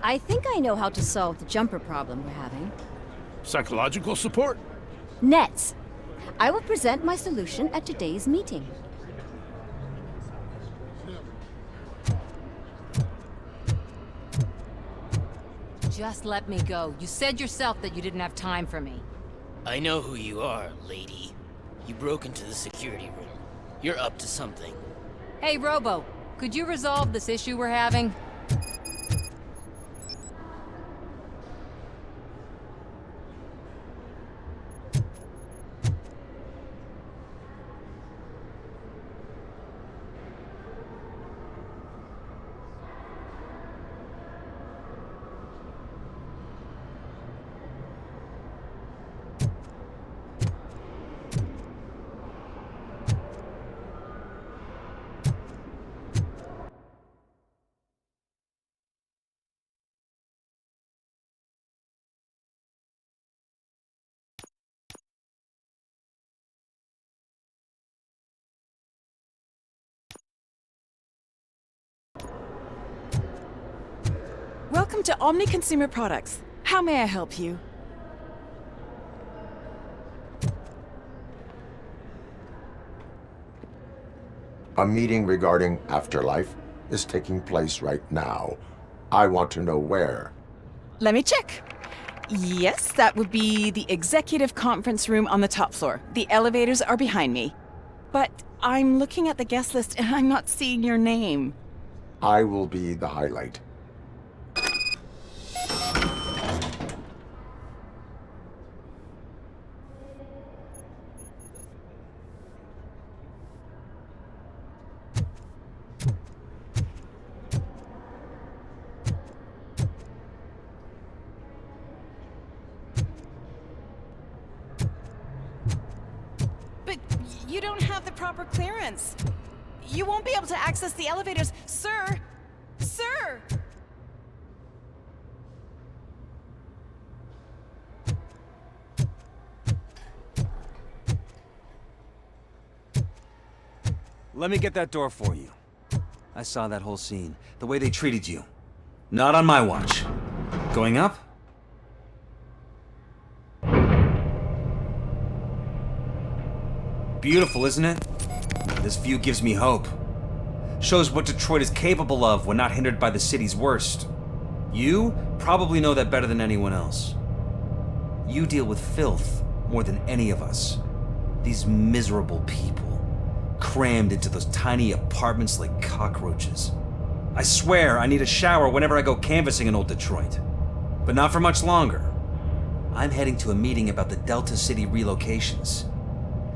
I think I know how to solve the jumper problem we're having. Psychological support? Nets. I will present my solution at today's meeting. Just let me go. You said yourself that you didn't have time for me. I know who you are, lady. You broke into the security room. You're up to something. Hey, Robo, could you resolve this issue we're having? Welcome to Omni Consumer Products. How may I help you? A meeting regarding afterlife is taking place right now. I want to know where. Let me check. Yes, that would be the executive conference room on the top floor. The elevators are behind me. But I'm looking at the guest list and I'm not seeing your name. I will be the highlight. But you don't have the proper clearance. You won't be able to access the elevators. Sir! Sir! Let me get that door for you. I saw that whole scene. The way they treated you. Not on my watch. Going up? Beautiful, isn't it? This view gives me hope. Shows what Detroit is capable of when not hindered by the city's worst. You probably know that better than anyone else. You deal with filth more than any of us. These miserable people, crammed into those tiny apartments like cockroaches. I swear I need a shower whenever I go canvassing in old Detroit. But not for much longer. I'm heading to a meeting about the Delta City relocations,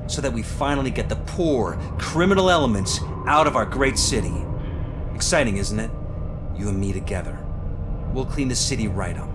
so that we finally get the poor, criminal elements out of our great city. Exciting, isn't it? You and me together. We'll clean the city right up.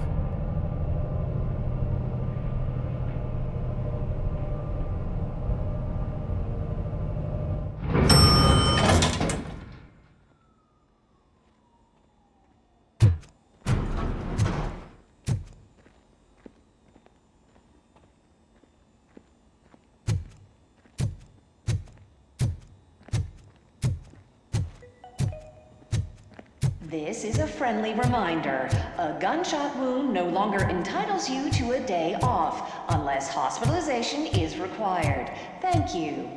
This is a friendly reminder. A gunshot wound no longer entitles you to a day off, unless hospitalization is required. Thank you.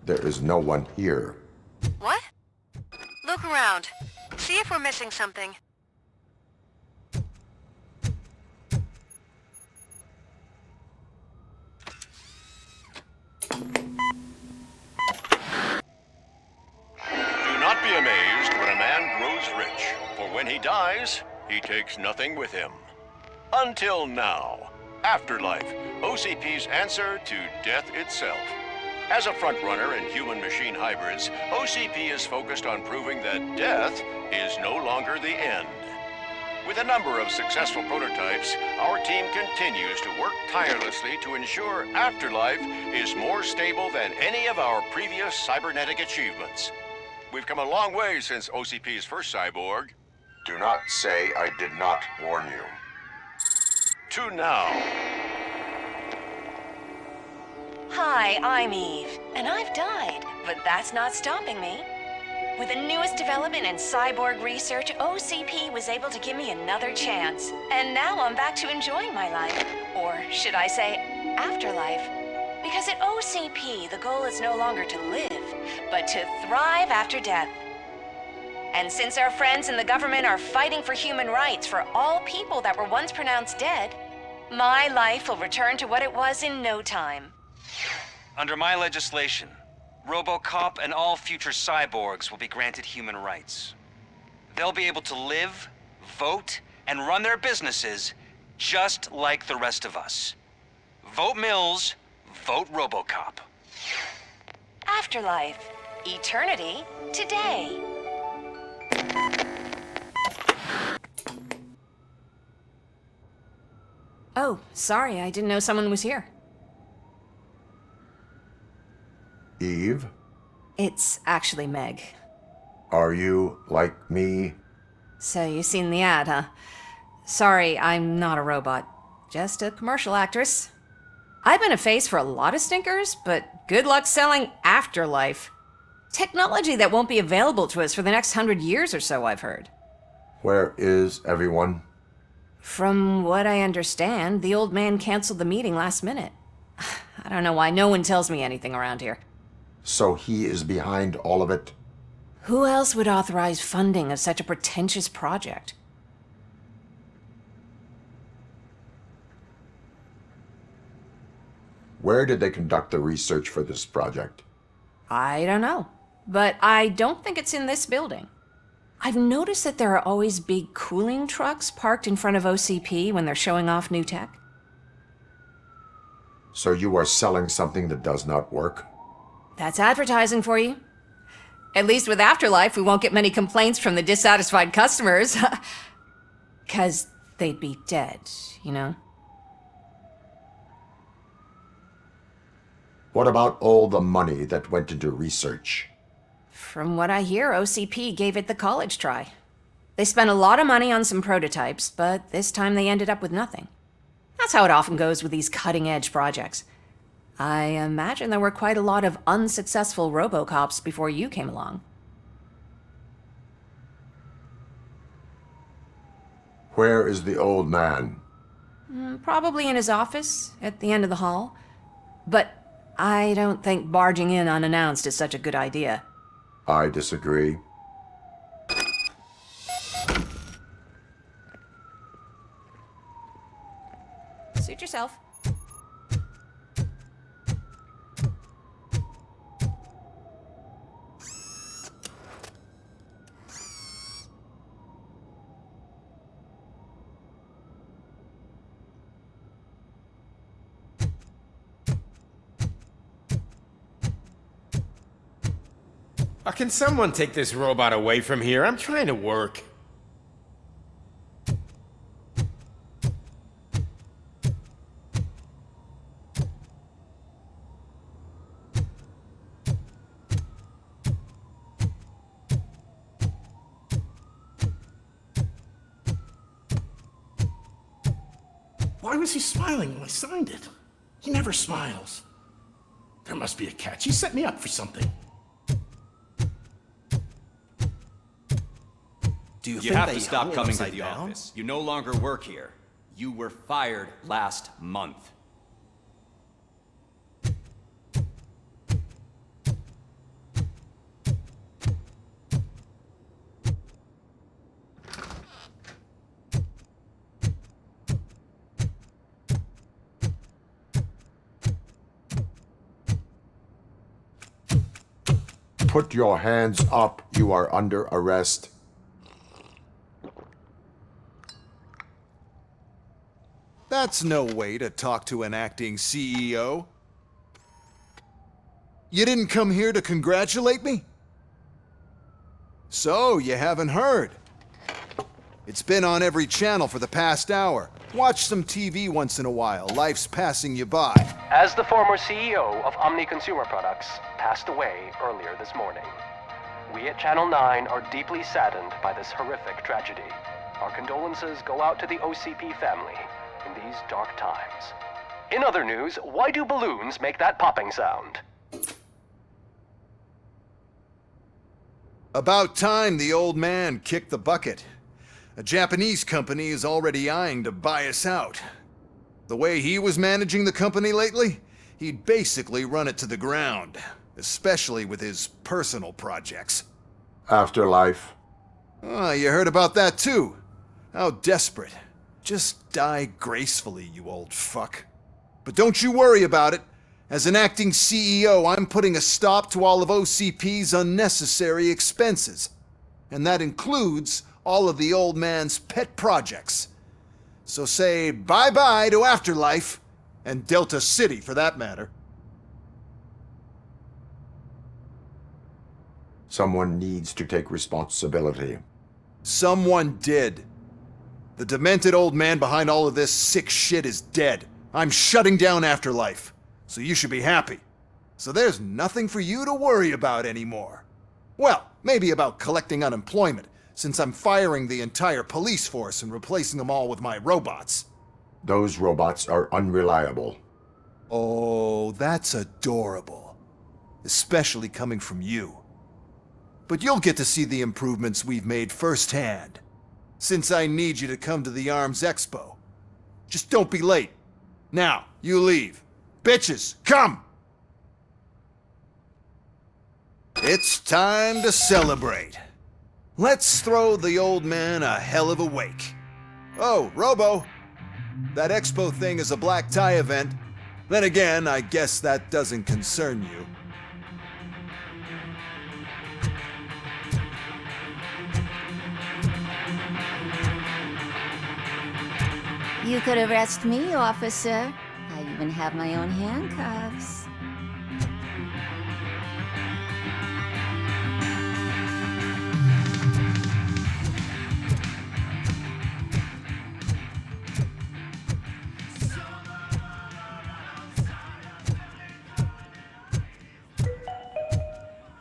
There is no one here. What? Look around. See if we're missing something. Do not be amazed when a man grows rich, for when he dies, he takes nothing with him. Until now. Afterlife, OCP's answer to death itself. As a frontrunner in human-machine hybrids, OCP is focused on proving that death is no longer the end. With a number of successful prototypes, our team continues to work tirelessly to ensure Afterlife is more stable than any of our previous cybernetic achievements. We've come a long way since OCP's first cyborg. Do not say I did not warn you. To now. Hi, I'm Eve, and I've died, but that's not stopping me. With the newest development in cyborg research, OCP was able to give me another chance. And now I'm back to enjoying my life. Or should I say, afterlife? Because at OCP, the goal is no longer to live, but to thrive after death. And since our friends in the government are fighting for human rights for all people that were once pronounced dead, my life will return to what it was in no time. Under my legislation, Robocop and all future cyborgs will be granted human rights. They'll be able to live, vote, and run their businesses just like the rest of us. Vote Mills, vote Robocop. Afterlife. Eternity. Today. Oh, sorry, I didn't know someone was here. Eve, It's actually Meg. are you like me? So you've seen the ad, huh? Sorry, I'm not a robot. Just a commercial actress. I've been a face for a lot of stinkers, but good luck selling Afterlife. Technology that won't be available to us for the next 100 years or so, I've heard. Where is everyone? From what I understand, the old man canceled the meeting last minute. I don't know why no one tells me anything around here. So he is behind all of it? Who else would authorize funding of such a pretentious project? Where did they conduct the research for this project? I don't know, but I don't think it's in this building. I've noticed that there are always big cooling trucks parked in front of OCP when they're showing off new tech. So you are selling something that does not work? That's advertising for you. At least with Afterlife, we won't get many complaints from the dissatisfied customers. 'Cause they'd be dead, you know? What about all the money that went into research? From what I hear, OCP gave it the college try. They spent a lot of money on some prototypes, but this time they ended up with nothing. That's how it often goes with these cutting-edge projects. I imagine there were quite a lot of unsuccessful Robocops before you came along. Where is the old man? Probably in his office, at the end of the hall. But I don't think barging in unannounced is such a good idea. I disagree. Suit yourself. Can someone take this robot away from here? I'm trying to work. Why was he smiling when I signed it? He never smiles. There must be a catch. He set me up for something. You have to stop coming to the office. You no longer work here. You were fired last month. Put your hands up. You are under arrest. That's no way to talk to an acting CEO. You didn't come here to congratulate me? So, you haven't heard. It's been on every channel for the past hour. Watch some TV once in a while. Life's passing you by. As the former CEO of Omni Consumer Products passed away earlier this morning, we at Channel 9 are deeply saddened by this horrific tragedy. Our condolences go out to the OCP family in these dark times. In other news, why do balloons make that popping sound? About time the old man kicked the bucket. A Japanese company is already eyeing to buy us out. The way he was managing the company lately, he'd basically run it to the ground, especially with his personal projects. Afterlife. Oh, you heard about that too? How desperate. Just die gracefully, you old fuck. But don't you worry about it. As an acting CEO, I'm putting a stop to all of OCP's unnecessary expenses. And that includes all of the old man's pet projects. So say bye-bye to Afterlife, and Delta City for that matter. Someone needs to take responsibility. Someone did. The demented old man behind all of this sick shit is dead. I'm shutting down Afterlife, so you should be happy. So there's nothing for you to worry about anymore. Well, maybe about collecting unemployment, since I'm firing the entire police force and replacing them all with my robots. Those robots are unreliable. Oh, that's adorable. Especially coming from you. But you'll get to see the improvements we've made firsthand, since I need you to come to the ARMS Expo. Just don't be late. Now, you leave. Bitches, come! It's time to celebrate. Let's throw the old man a hell of a wake. Oh, Robo, that expo thing is a black tie event. Then again, I guess that doesn't concern you. You could arrest me, officer. I even have my own handcuffs.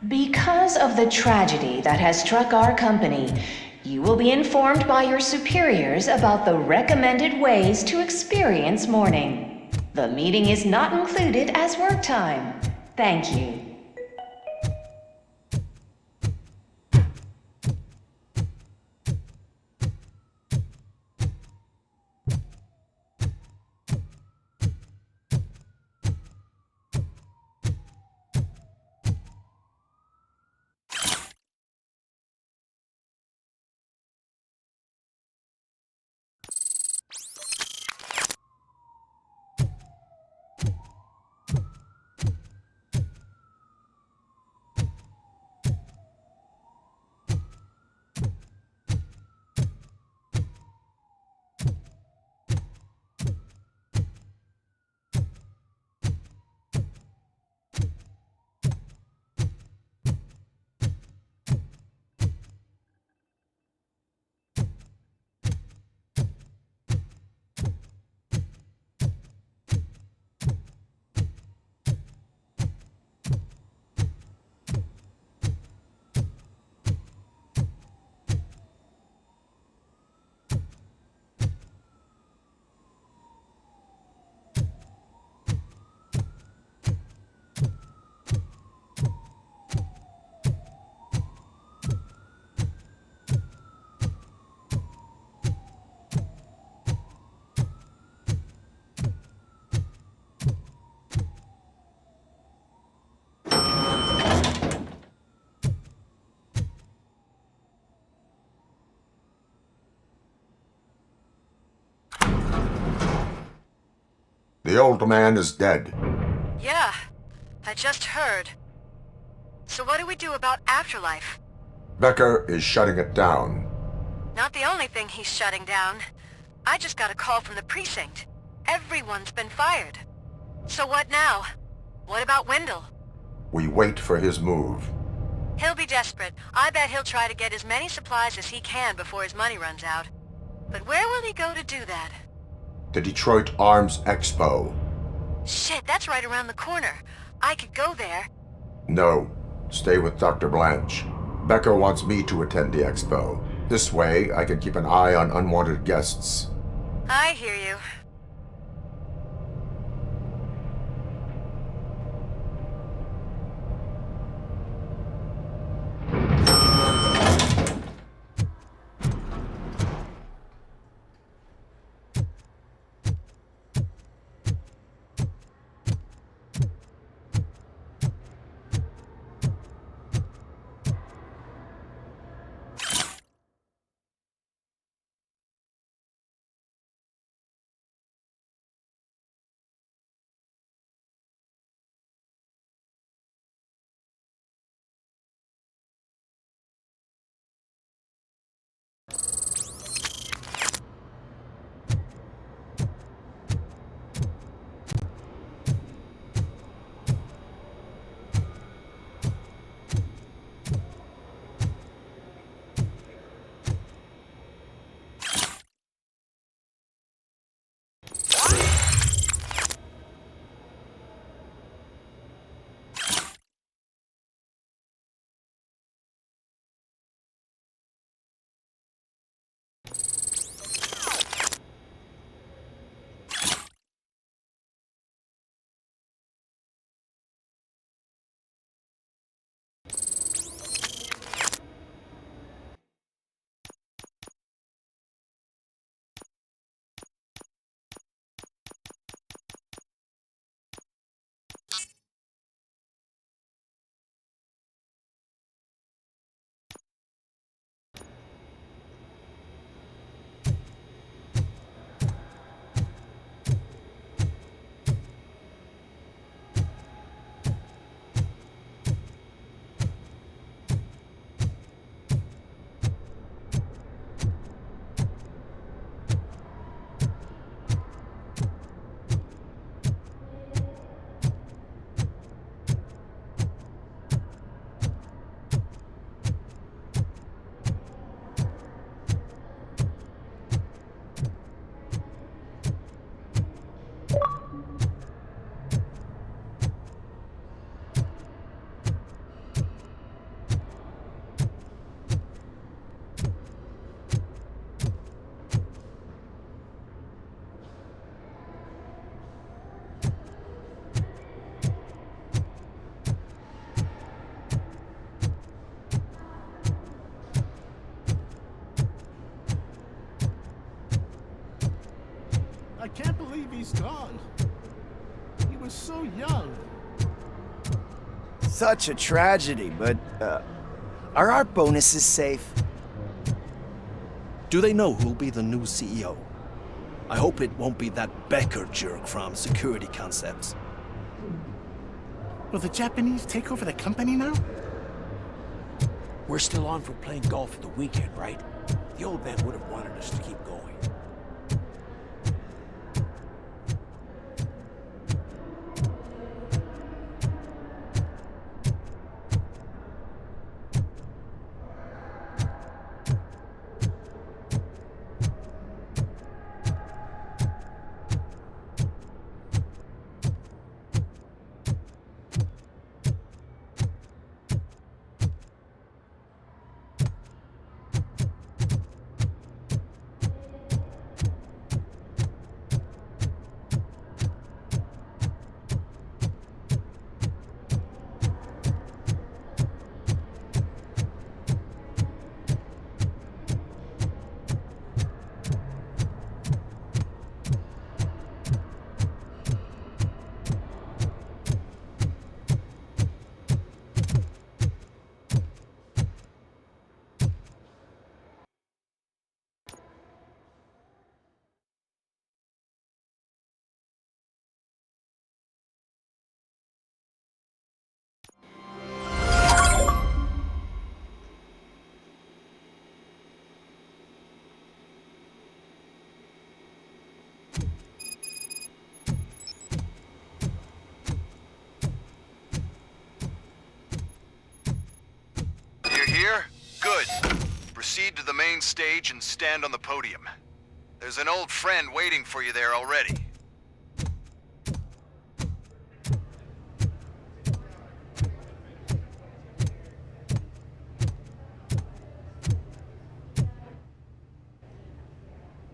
Because of the tragedy that has struck our company, you will be informed by your superiors about the recommended ways to experience mourning. The meeting is not included as work time. Thank you. The old man is dead. Yeah, I just heard. So what do we do about Afterlife? Becker is shutting it down. Not the only thing he's shutting down. I just got a call from the precinct. Everyone's been fired. So what now? What about Wendell? We wait for his move. He'll be desperate. I bet he'll try to get as many supplies as he can before his money runs out. But where will he go to do that? The Detroit Arms Expo. Shit, that's right around the corner. I could go there. No, stay with Dr. Blanche. Becca wants me to attend the expo. This way, I can keep an eye on unwanted guests. I hear you. I can't believe he's gone. He was so young. Such a tragedy, but, are our bonuses safe? Do they know who'll be the new CEO? I hope it won't be that Becker jerk from Security Concepts. Will the Japanese take over the company now? We're still on for playing golf at the weekend, right? The old man would have wanted us to keep going. here? Good. Proceed to the main stage and stand on the podium. There's an old friend waiting for you there already.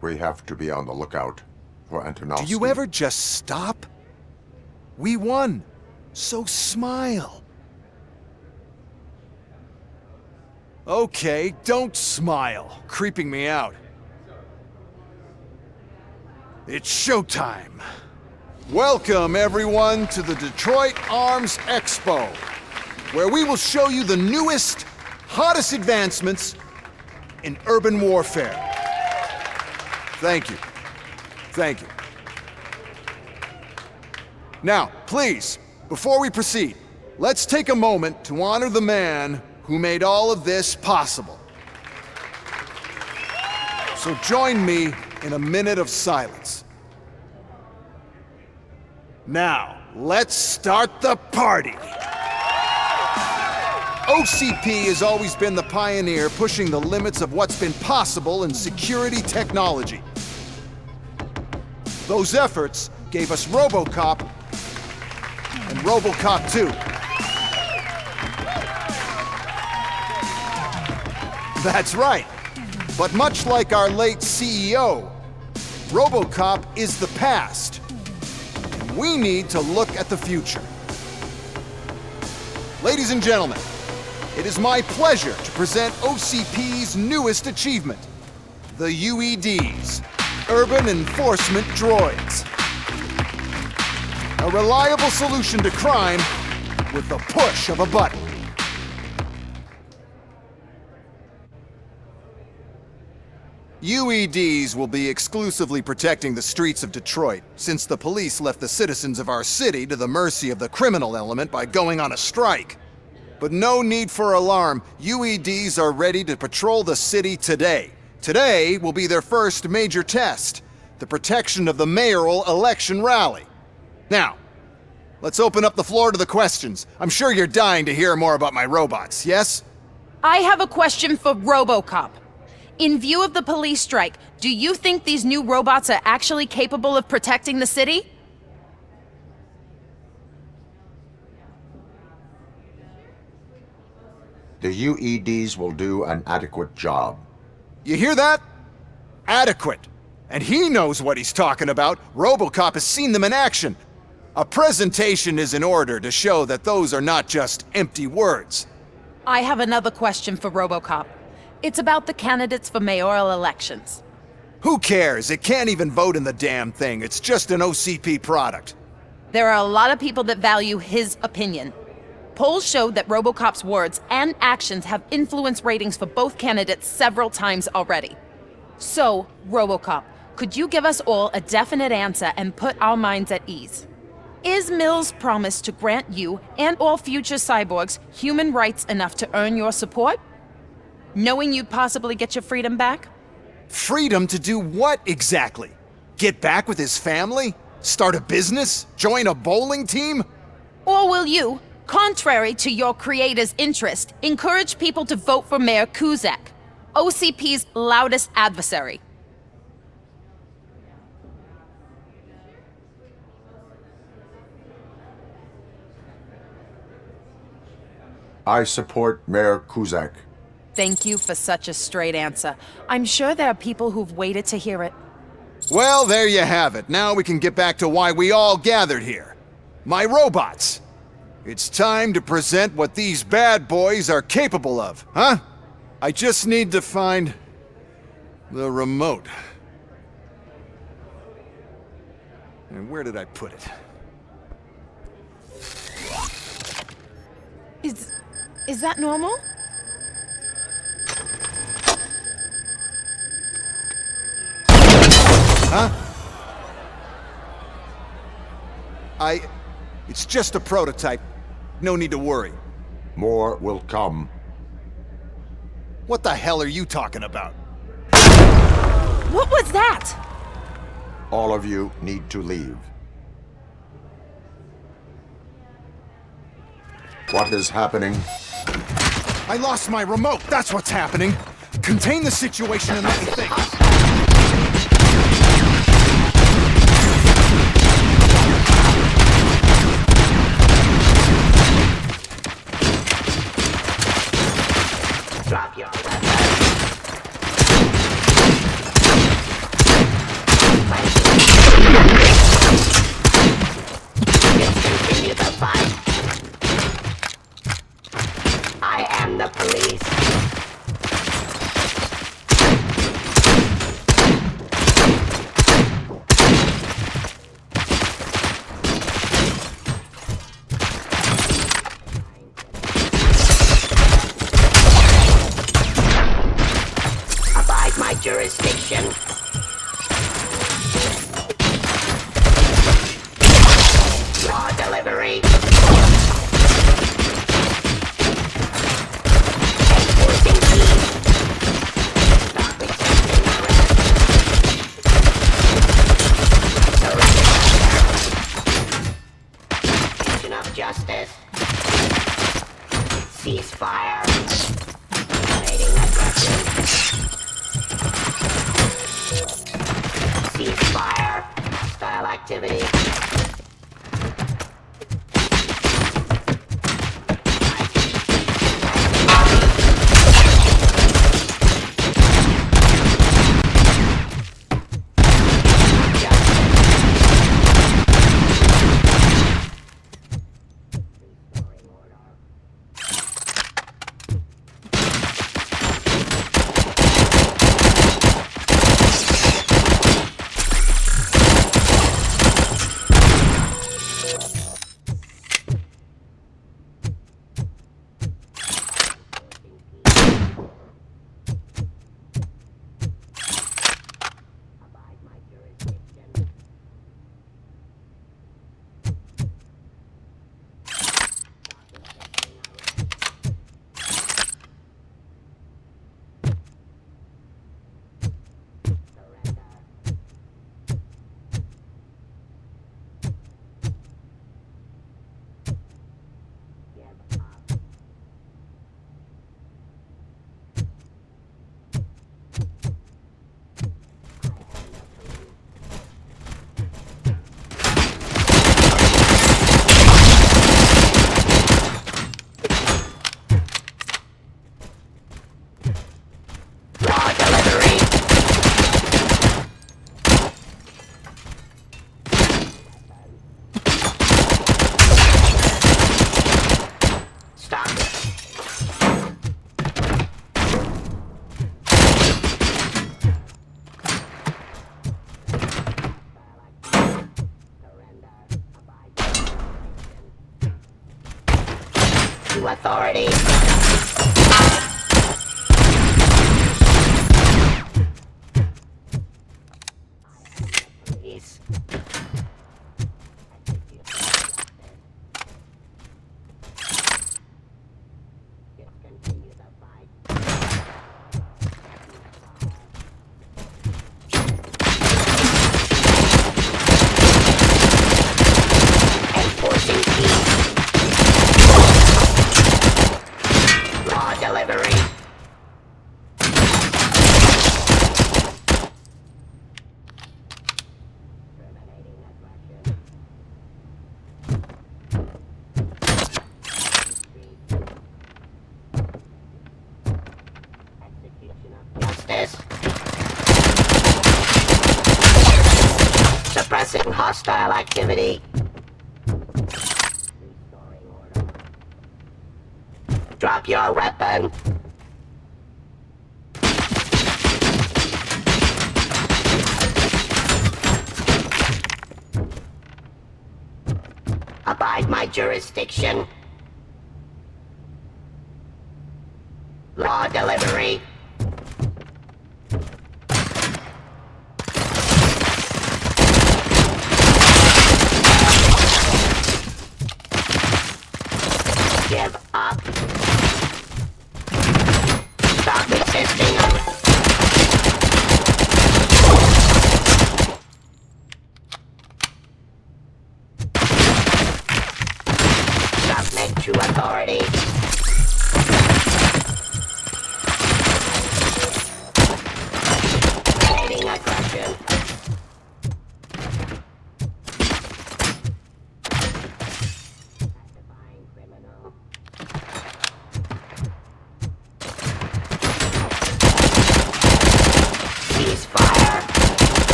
We have to be on the lookout for Antonovsky. Do you ever just stop? We won, so smile. Okay, don't smile. Creeping me out. It's showtime. Welcome, everyone, to the Detroit Arms Expo, where we will show you the newest, hottest advancements in urban warfare. Thank you. Thank you. Now, please, before we proceed, let's take a moment to honor the man who made all of this possible. So join me in a minute of silence. Now, let's start the party. OCP has always been the pioneer pushing the limits of what's been possible in security technology. Those efforts gave us Robocop and Robocop 2. That's right. But much like our late CEO, Robocop is the past. And we need to look at the future. Ladies and gentlemen, it is my pleasure to present OCP's newest achievement, the UEDs, Urban Enforcement Droids. A reliable solution to crime with the push of a button. UEDs will be exclusively protecting the streets of Detroit, since the police left the citizens of our city to the mercy of the criminal element by going on a strike. But no need for alarm. UEDs are ready to patrol the city today. Today will be their first major test, the protection of the mayoral election rally. Now, let's open up the floor to the questions. I'm sure you're dying to hear more about my robots, yes? I have a question for Robocop. In view of the police strike, do you think these new robots are actually capable of protecting the city? The UEDs will do an adequate job. You hear that? Adequate. And he knows what he's talking about. Robocop has seen them in action. A presentation is in order to show that those are not just empty words. I have another question for Robocop. It's about the candidates for mayoral elections. Who cares? It can't even vote in the damn thing. It's just an OCP product. There are a lot of people that value his opinion. Polls show that Robocop's words and actions have influenced ratings for both candidates several times already. So, Robocop, could you give us all a definite answer and put our minds at ease? Is Mills' promise to grant you and all future cyborgs human rights enough to earn your support? Knowing you'd possibly get your freedom back? Freedom to do what exactly? Get back with his family? Start a business? Join a bowling team? Or will you, contrary to your creator's interest, encourage people to vote for Mayor Kuzak, OCP's loudest adversary? I support Mayor Kuzak. Thank you for such a straight answer. I'm sure there are people who've waited to hear it. Well, there you have it. Now we can get back to why we all gathered here. My robots. It's time to present what these bad boys are capable of, huh? I just need to find the remote. And where did I put it? Is that normal? Huh? It's just a prototype. No need to worry. More will come. What the hell are you talking about? What was that? All of you need to leave. What is happening? I lost my remote, that's what's happening. Contain the situation and let me think. Drop your weapon. Continue the fight. I am the police. Abide my jurisdiction. Law delivery. Enforcing keys. Stop accepting arrest. Surrender. Execution of justice. Ceasefire. Terminating aggression. Ceasefire. Hostile activity. To authority. Police. Continue the fight. Enforcing peace. Law delivery. Terminating aggression. Execution of justice. Suppressing hostile activity. Restoring order. Drop your weapon. Abide my jurisdiction. Law delivery. Give up. Stop resisting. Submit to authority.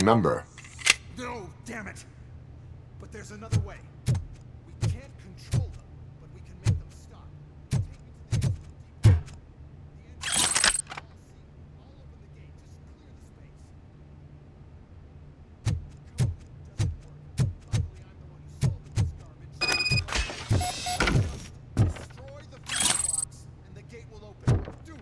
remember. No, damn it! But there's another way. We can't control them, but we can make them stop. Take me to the exit. The entrance. I'll open the gate. Just clear the space. Code doesn't work. Luckily, I'm the one who sold them this garbage. Just destroy the fuse box, and the gate will open. Do it.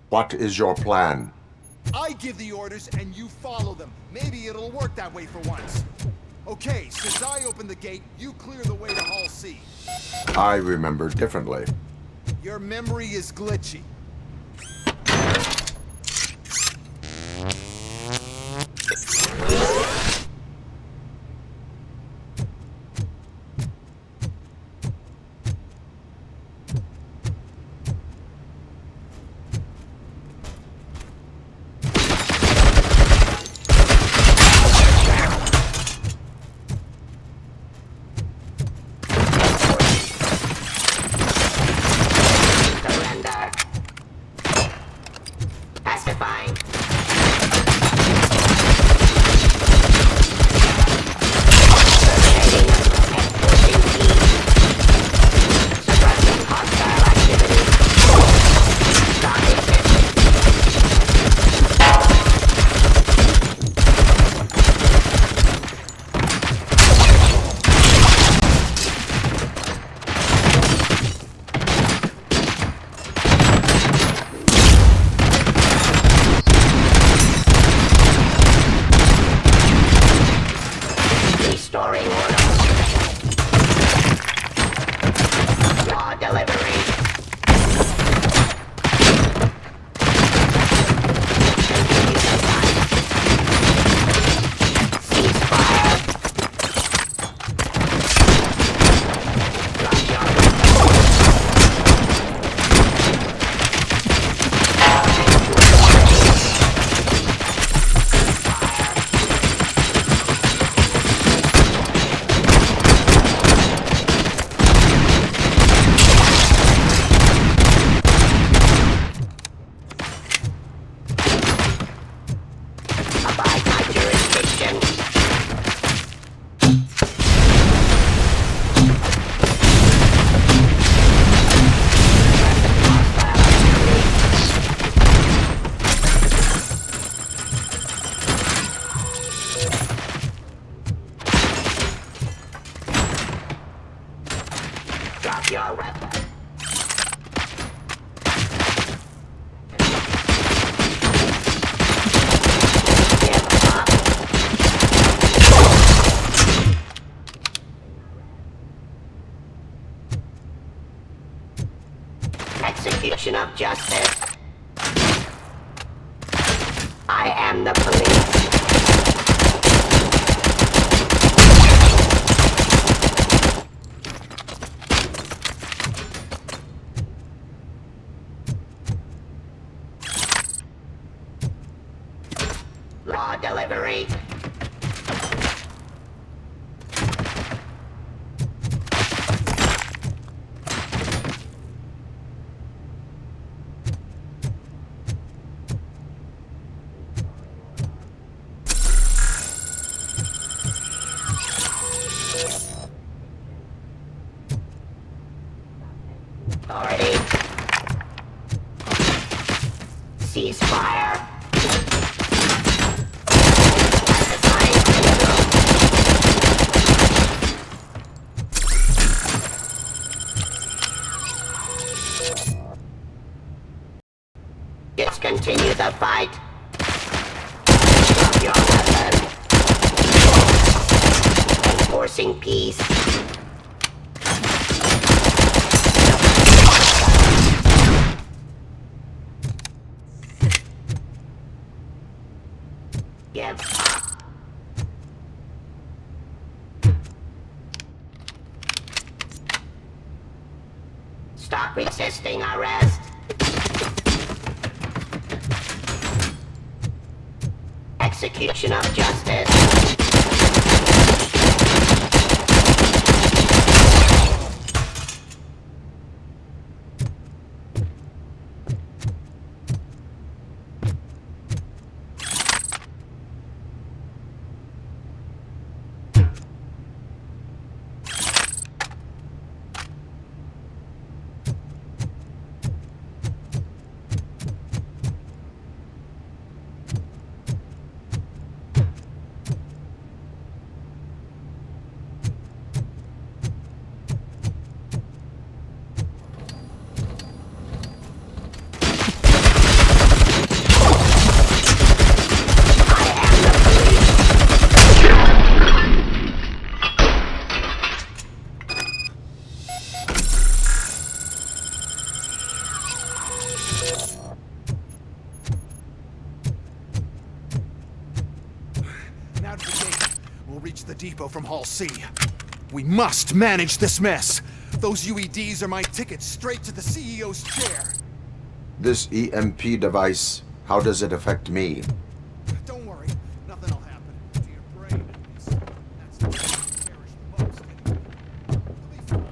What is your plan? I give the orders and you follow them. Maybe it'll work that way for once. Okay, since I opened the gate, you clear the way to Hall C. I remember differently. Your memory is glitchy. Surrender. Pacifying. justice. I am the police. Law delivery. Authority. Ceasefire. Discontinue the fight. Drop your weapon. Enforcing peace. Give up. Stop resisting arrest. Execution of justice. Now to the gate. We'll reach the depot from Hall C. We must manage this mess. Those UEDs are my ticket straight to the CEO's chair. This EMP device, how does it affect me? Don't worry, nothing will happen to your brain. That's the thing you cherish the most. You'll be fine.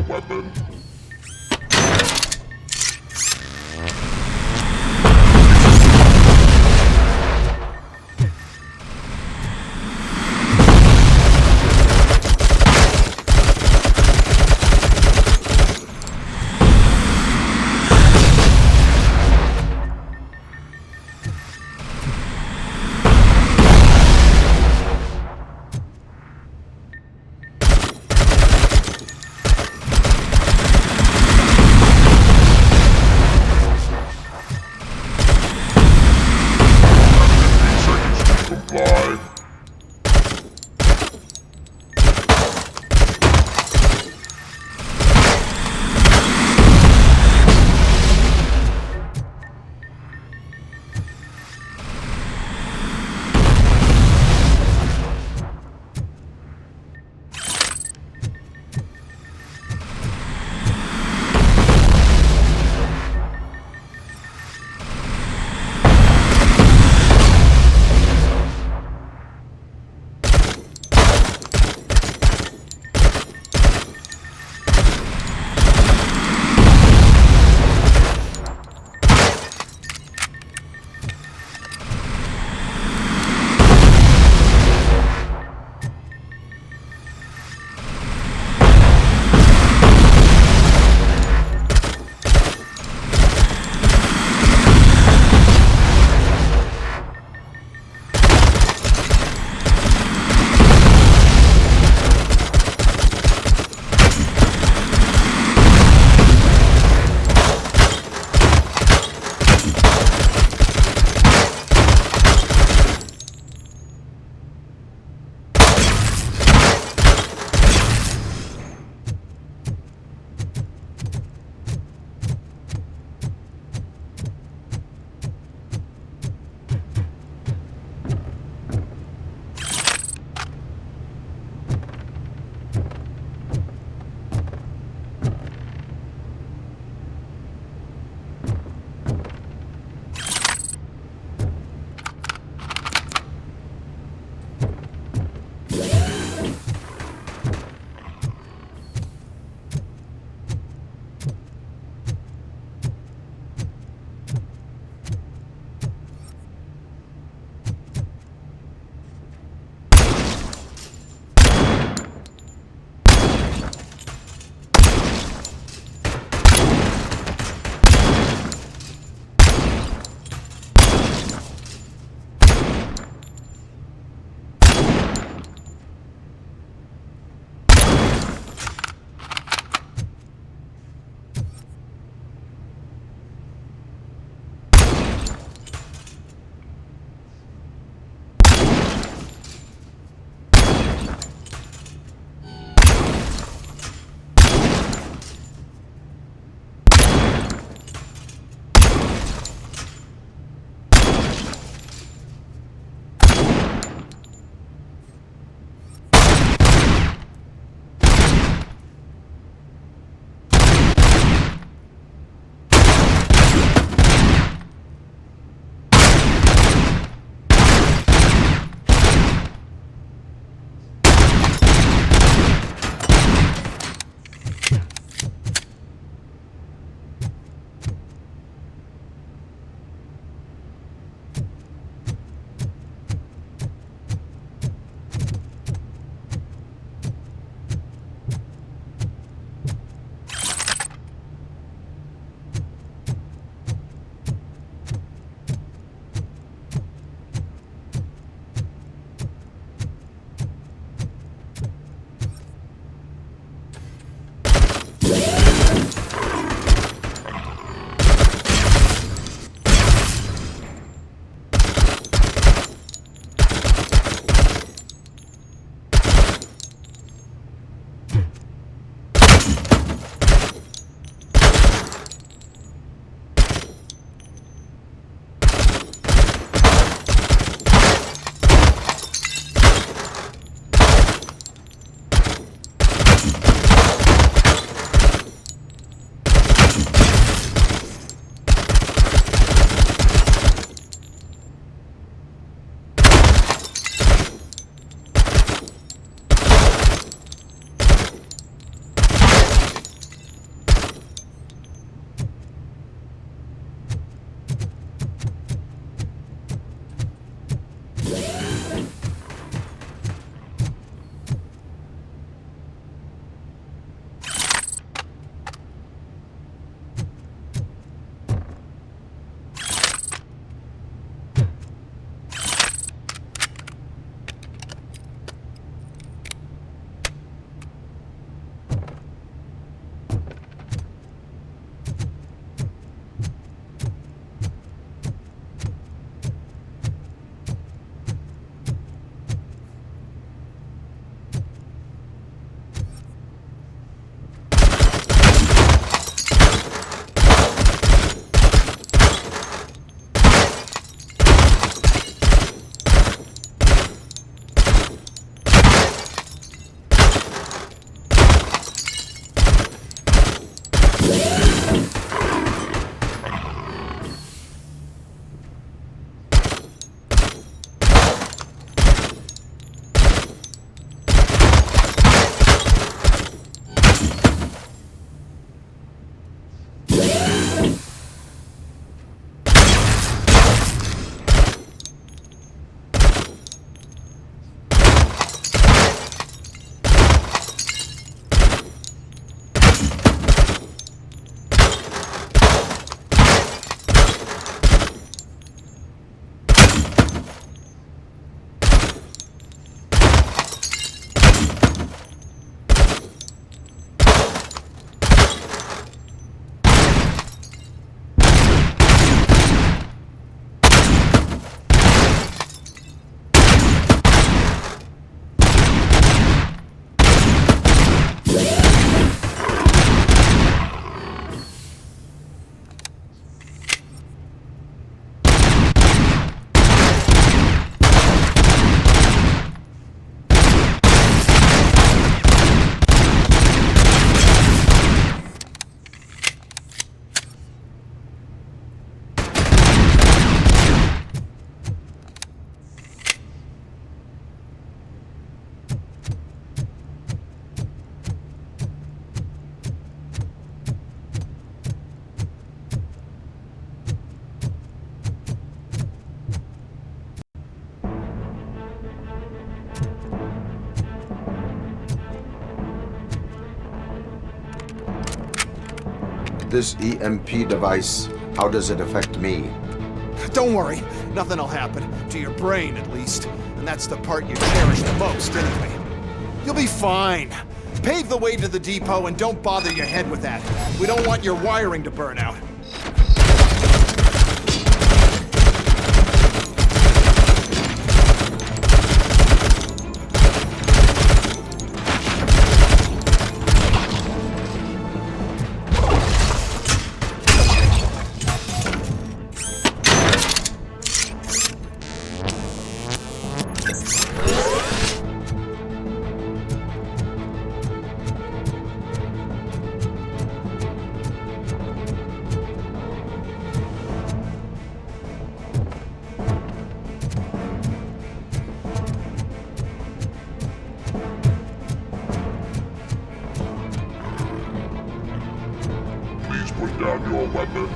weapon. This EMP device, how does it affect me? Don't worry, nothing'll happen. To your brain, at least. And that's the part you cherish the most, anyway. You'll be fine. Pave the way to the depot and don't bother your head with that. We don't want your wiring to burn out. Put down your weapon.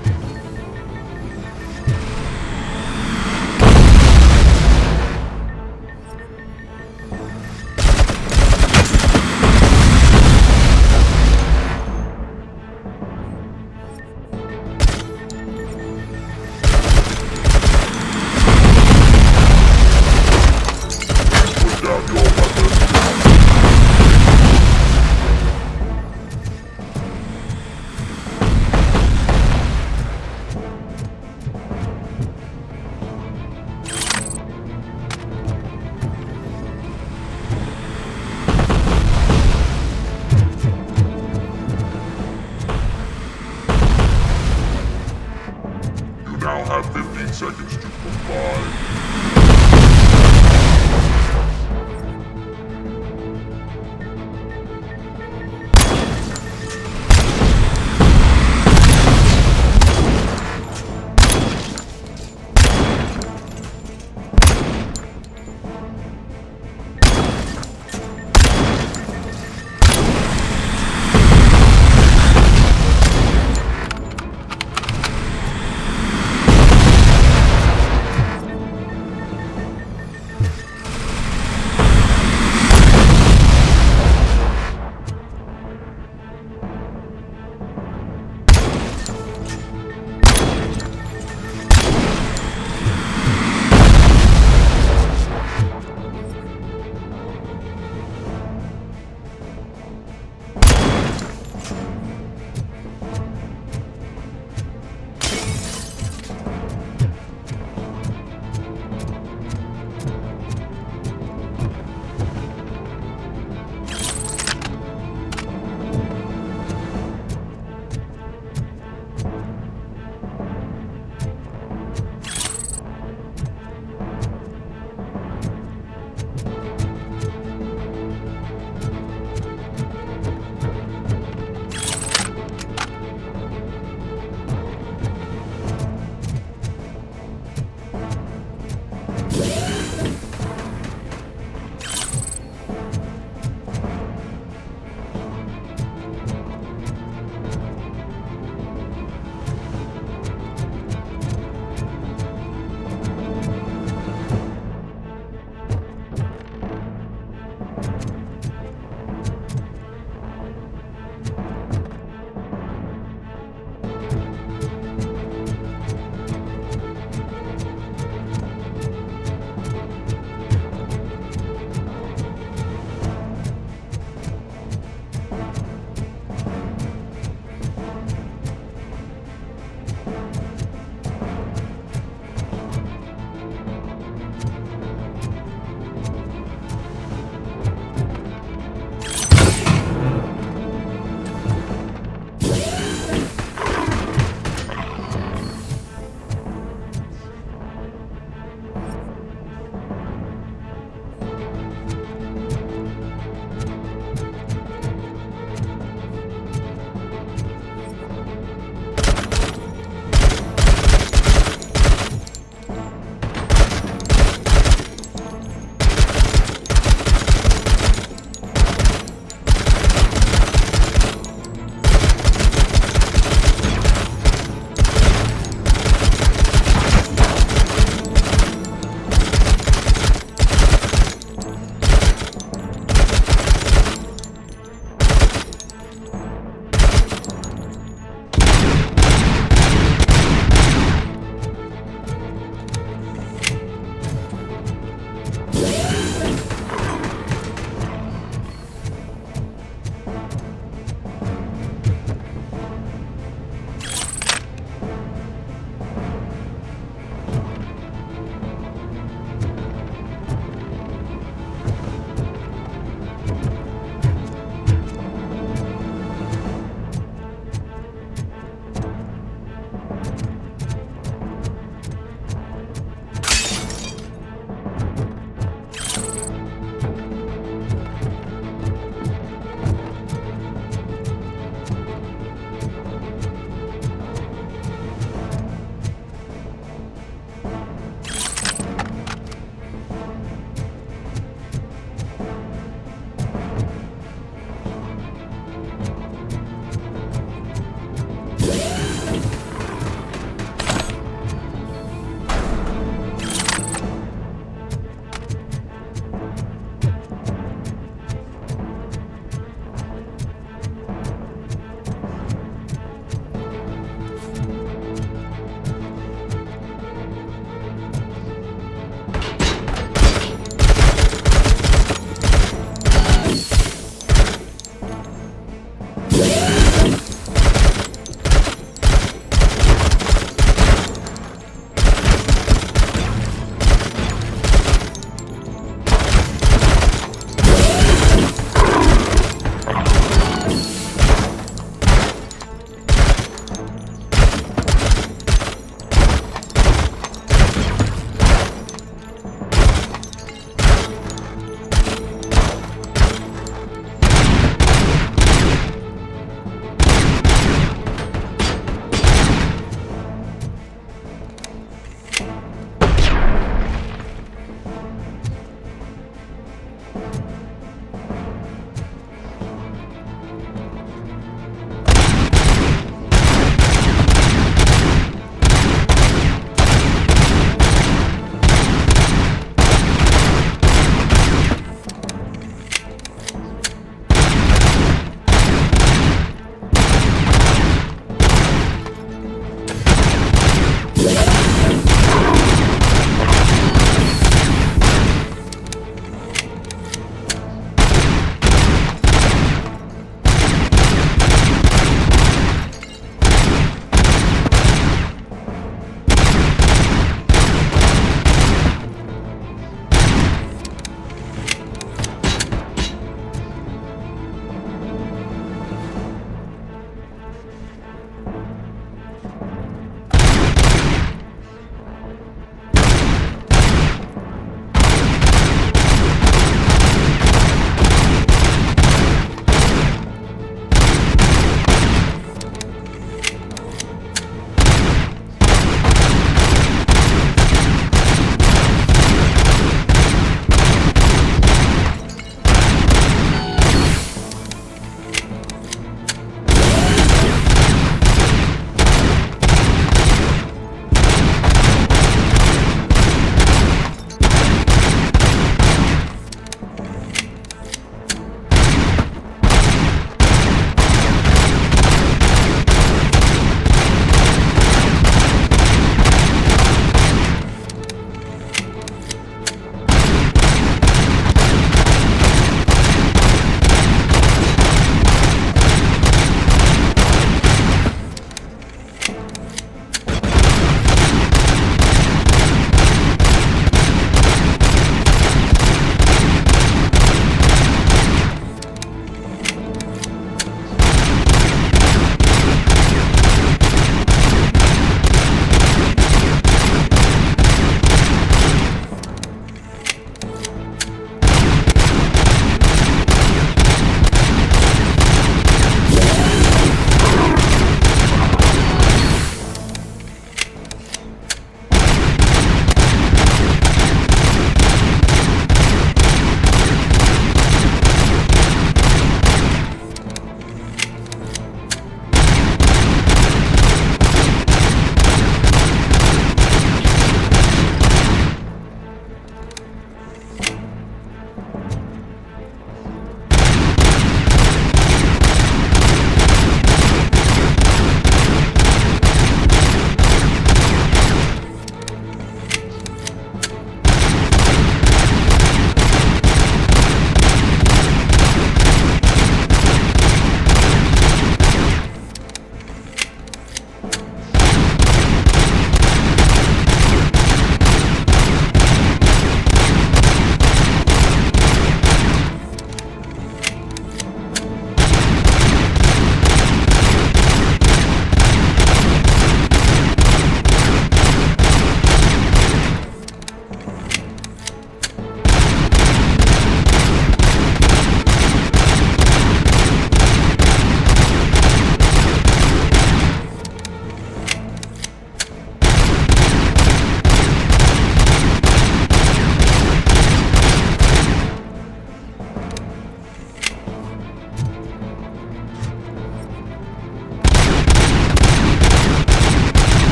Now have 15 seconds to comply.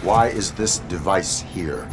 Why is this device here?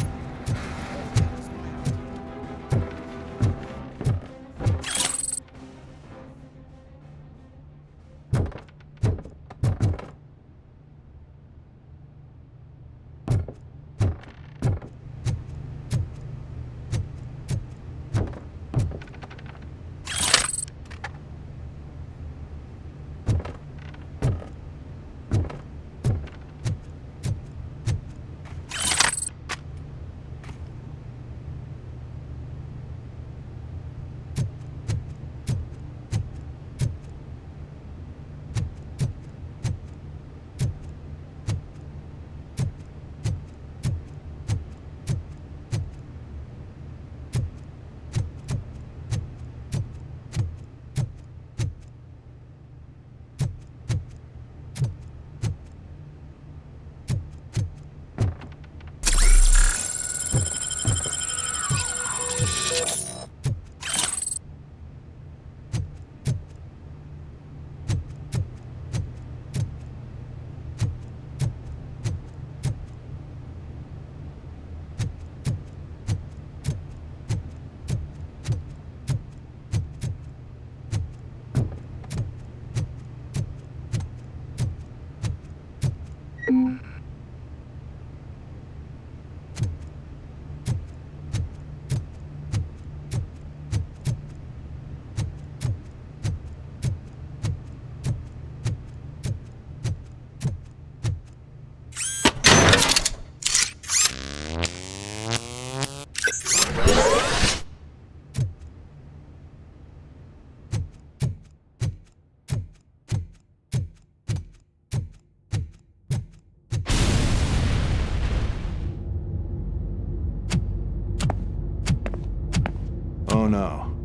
Oh no.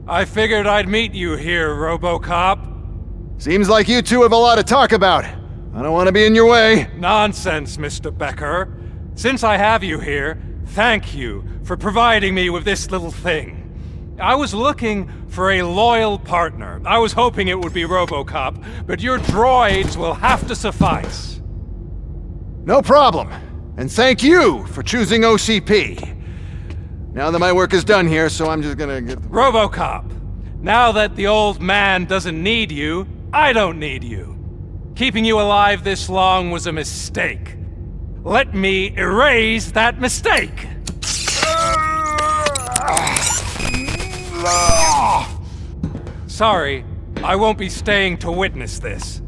I figured I'd meet you here, Robocop. Seems like you two have a lot to talk about. I don't want to be in your way. Nonsense, Mr. Becker. Since I have you here, thank you for providing me with this little thing. I was looking for a loyal partner. I was hoping it would be Robocop, but your droids will have to suffice. No problem. And thank you for choosing OCP. Now that my work is done here, so I'm just gonna get... Robocop, now that the old man doesn't need you, I don't need you. Keeping you alive this long was a mistake. Let me erase that mistake! Sorry, I won't be staying to witness this.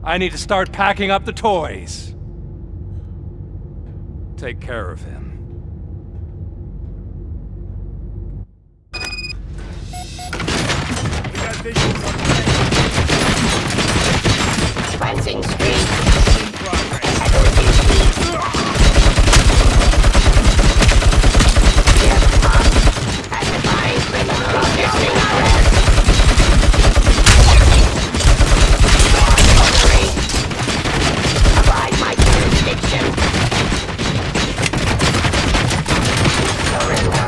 I need to start packing up the toys. Take care of him. Cleansing Street. Pacifying criminal resisting arrest. Abide my jurisdiction. Surrender.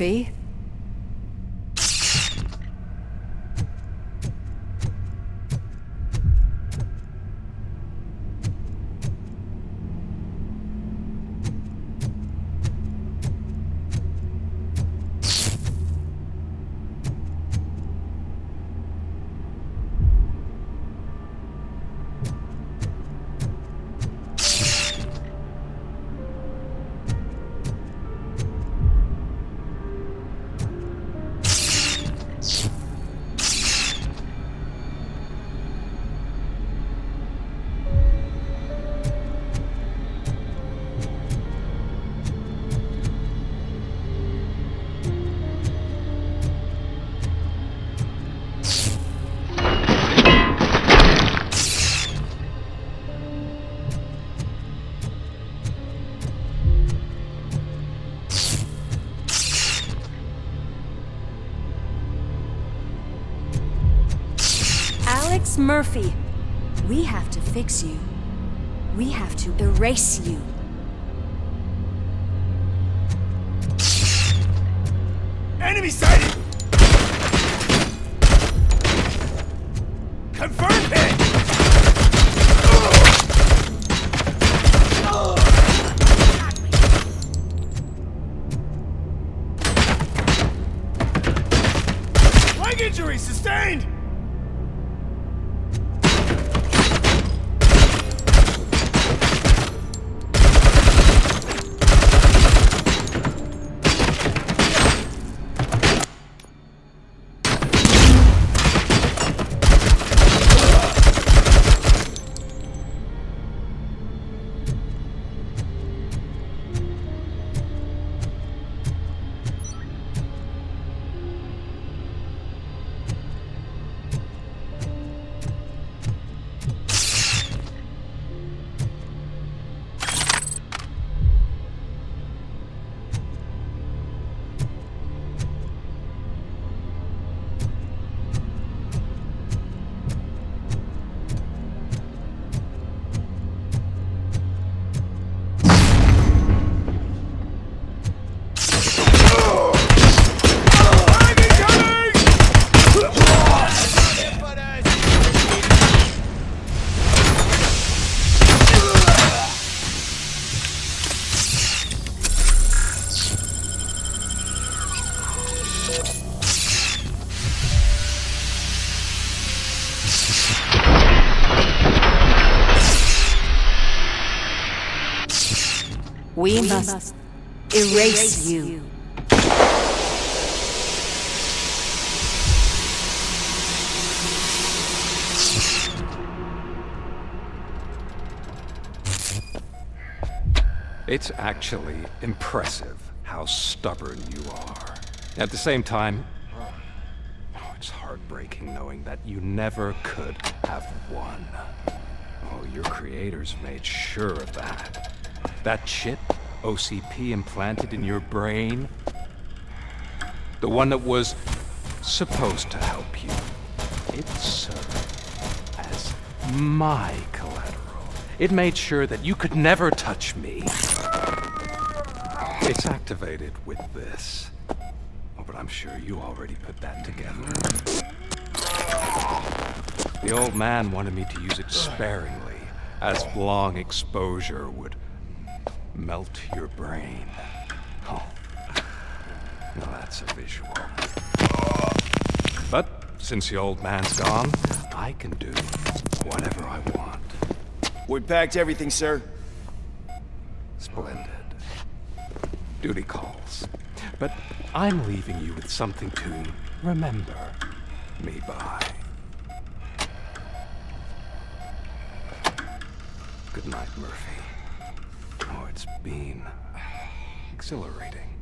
Murphy. Alex Murphy, we have to fix you. We have to erase you. Enemy sighted! Confirm hit! Leg injury sustained! We must erase you. It's actually impressive how stubborn you are. At the same time, it's heartbreaking knowing that you never could have won. Oh, your creators made sure of that. That chip OCP implanted in your brain, the one that was supposed to help you, it served as my collateral. It made sure that you could never touch me. It's activated with this. Oh, but I'm sure you already put that together. The old man wanted me to use it sparingly, as long exposure would melt your brain. Oh, now that's a visual. But since the old man's gone, I can do whatever I want. We packed everything, sir. Splendid. Duty calls. But I'm leaving you with something to remember me by. Good night, Murphy. Oh, it's been exhilarating.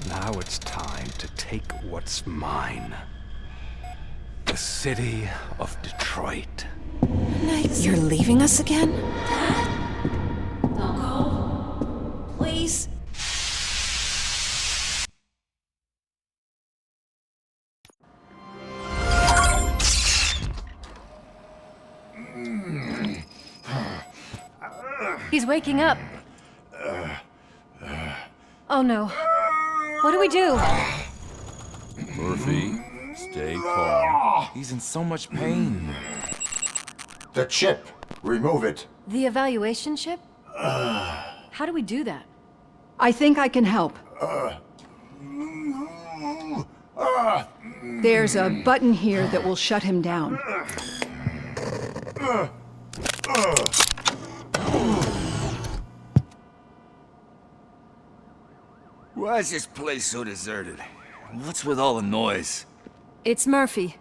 Now it's time to take what's mine. The city of Detroit. You're leaving us again? Don't go. Please. He's waking up. Oh no. What do we do? Murphy, stay calm. He's in so much pain. The chip. Remove it. The evaluation chip? How do we do that? I think I can help. There's a button here that will shut him down. Why is this place so deserted? What's with all the noise? It's Murphy.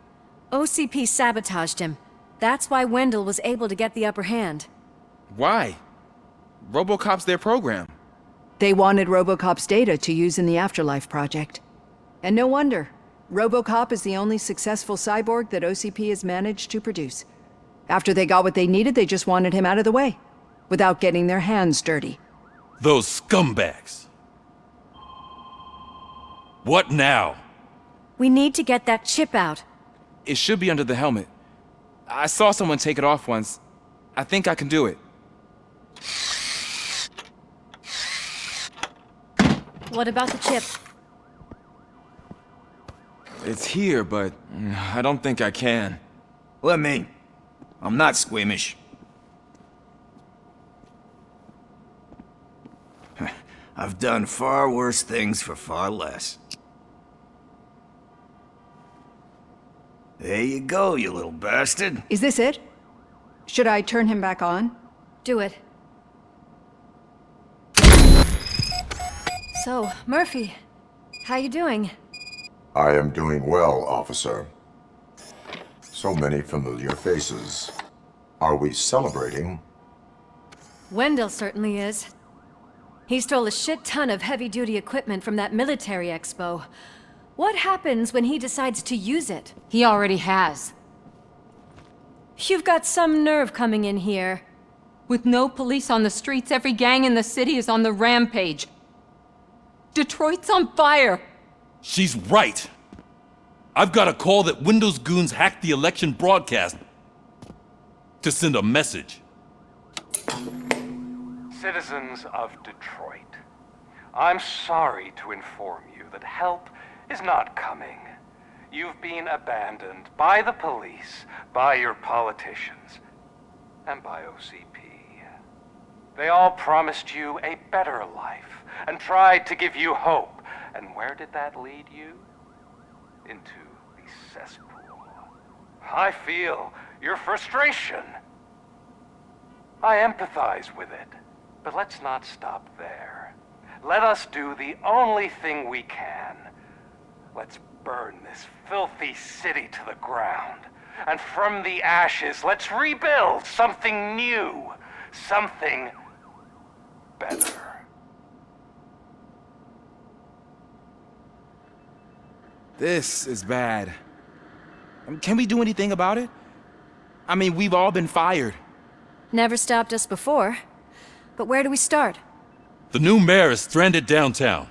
OCP sabotaged him. That's why Wendell was able to get the upper hand. Why? Robocop's their program. They wanted Robocop's data to use in the Afterlife project. And no wonder. Robocop is the only successful cyborg that OCP has managed to produce. After they got what they needed, they just wanted him out of the way, without getting their hands dirty. Those scumbags. What now? We need to get that chip out. It should be under the helmet. I saw someone take it off once. I think I can do it. What about the chip? It's here, but I don't think I can. Let me. I'm not squeamish. I've done far worse things for far less. There you go, you little bastard. Is this it? Should I turn him back on? Do it. So, Murphy, how you doing? I am doing well, officer. So many familiar faces. Are we celebrating? Wendell certainly is. He stole a shit ton of heavy-duty equipment from that military expo. What happens when he decides to use it? He already has. You've got some nerve coming in here. With no police on the streets, every gang in the city is on the rampage. Detroit's on fire! She's right! I've got a call that Windows goons hacked the election broadcast to send a message. Citizens of Detroit, I'm sorry to inform you that help is not coming. You've been abandoned by the police, by your politicians, and by OCP. They all promised you a better life and tried to give you hope. And where did that lead you? Into the cesspool. I feel your frustration. I empathize with it, but let's not stop there. Let us do the only thing we can. Let's burn this filthy city to the ground. And from the ashes, let's rebuild something new. Something better. This is bad. Can we do anything about it? I mean, we've all been fired. Never stopped us before. But where do we start? The new mayor is stranded downtown.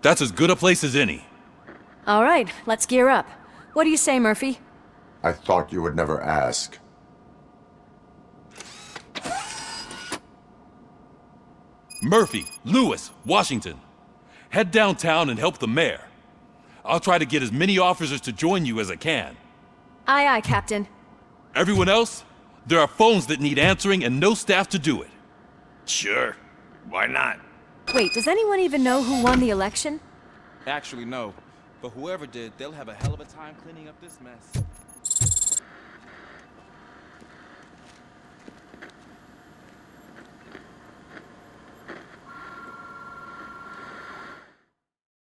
That's as good a place as any. All right, let's gear up. What do you say, Murphy? I thought you would never ask. Murphy, Lewis, Washington. Head downtown and help the mayor. I'll try to get as many officers to join you as I can. Aye, aye, Captain. Everyone else? There are phones that need answering and no staff to do it. Sure. Why not? Wait, does anyone even know who won the election? Actually, no. But whoever did, they'll have a hell of a time cleaning up this mess.